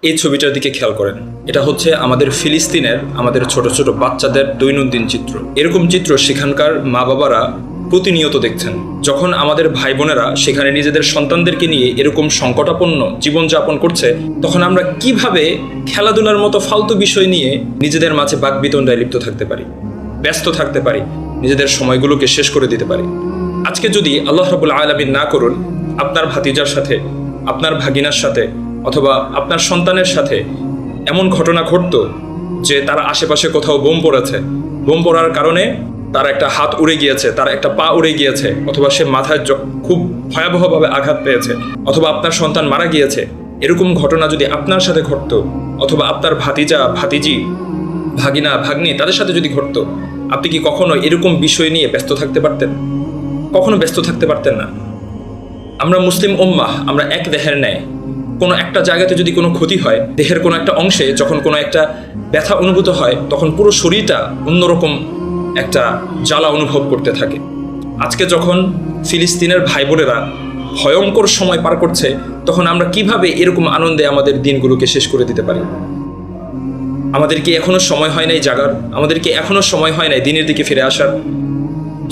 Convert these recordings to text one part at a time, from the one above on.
এই ছবিটার দিকে খেয়াল করেন। এটা হচ্ছে আমাদের ফিলিস্তিনের আমাদের ছোট ছোট বাচ্চাদের দৈনন্দিন চিত্র। এরকম চিত্র সেখানকার মা বাবারা প্রতিনিয়ত দেখছেন। যখন আমাদের ভাই বোনেরা সেখানে নিজেদের সন্তানদেরকে নিয়ে এরকম সংকটাপন্ন জীবনযাপন করছে, তখন আমরা কিভাবে খেলাধুলার মতো ফালতু বিষয় নিয়ে নিজেদের মাঝে বাকবিতণ্ডায় লিপ্ত থাকতে পারি, ব্যস্ত থাকতে পারি, নিজেদের সময়গুলোকে শেষ করে দিতে পারি। আজকে যদি আল্লাহ রাব্বুল আলামিন না করুন, আপনার ভাতিজার সাথে, আপনার ভাগিনার সাথে অথবা আপনার সন্তানের সাথে এমন ঘটনা ঘটতো যে তার আশেপাশে কোথাও বোম পড়েছে, বোম পড়ার কারণে তার একটা হাত উড়ে গিয়েছে, তার একটা পা উড়ে গিয়েছে, অথবা সে মাথায় খুব ভয়াবহভাবে আঘাত পেয়েছে, অথবা আপনার সন্তান মারা গিয়েছে, এরকম ঘটনা যদি আপনার সাথে ঘটতো, অথবা আপনার ভাতিজা ভাতিজি ভাগিনা ভাগ্নি তাদের সাথে যদি ঘটতো, আপনি কি কখনো এরকম বিষয় নিয়ে ব্যস্ত থাকতে পারতেন? কখনো ব্যস্ত থাকতে পারতেন না। আমরা মুসলিম উম্মাহ, আমরা এক দেহের ন্যায়। কোনো একটা জায়গাতে যদি কোনো ক্ষতি হয়, দেহের কোনো একটা অংশে যখন কোনো একটা ব্যথা অনুভূত হয়, তখন পুরো শরীরটা অন্যরকম একটা জ্বালা অনুভব করতে থাকে। আজকে যখন ফিলিস্তিনের ভাই বোনেরা ভয়ঙ্কর সময় পার করছে, তখন আমরা কিভাবে এরকম আনন্দে আমাদের দিনগুলোকে শেষ করে দিতে পারি? আমাদের কি এখনো সময় হয় নাই জাগার? আমাদের কি এখনো সময় হয় নাই দিনের দিকে ফিরে আসার?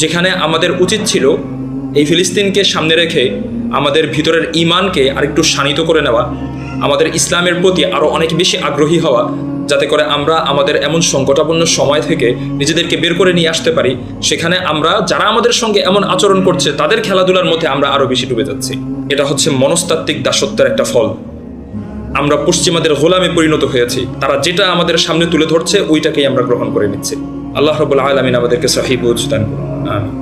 যেখানে আমাদের উচিত ছিল এই ফিলিস্তিনকে সামনে রেখে আমাদের ভিতরের ঈমানকে আরেকটু শানিত করে নেওয়া, আমাদের ইসলামের প্রতি আরও অনেক বেশি আগ্রহী হওয়া, যাতে করে আমরা আমাদের এমন সংকটাপন্ন সময় থেকে নিজেদেরকে বের করে নিয়ে আসতে পারি। সেখানে আমরা যারা আমাদের সঙ্গে এমন আচরণ করছে তাদের খেলাধুলার মধ্যে আমরা আরও বেশি ডুবে যাচ্ছি। এটা হচ্ছে মনস্তাত্ত্বিক দাসত্বের একটা ফল। আমরা পশ্চিমাদের গোলামে পরিণত হয়েছি। তারা যেটা আমাদের সামনে তুলে ধরছে ওইটাকেই আমরা গ্রহণ করে নিচ্ছি। আল্লাহ রাব্বুল আলামিন আমাদেরকে সহিহ বুঝ দান করুন। আমিন।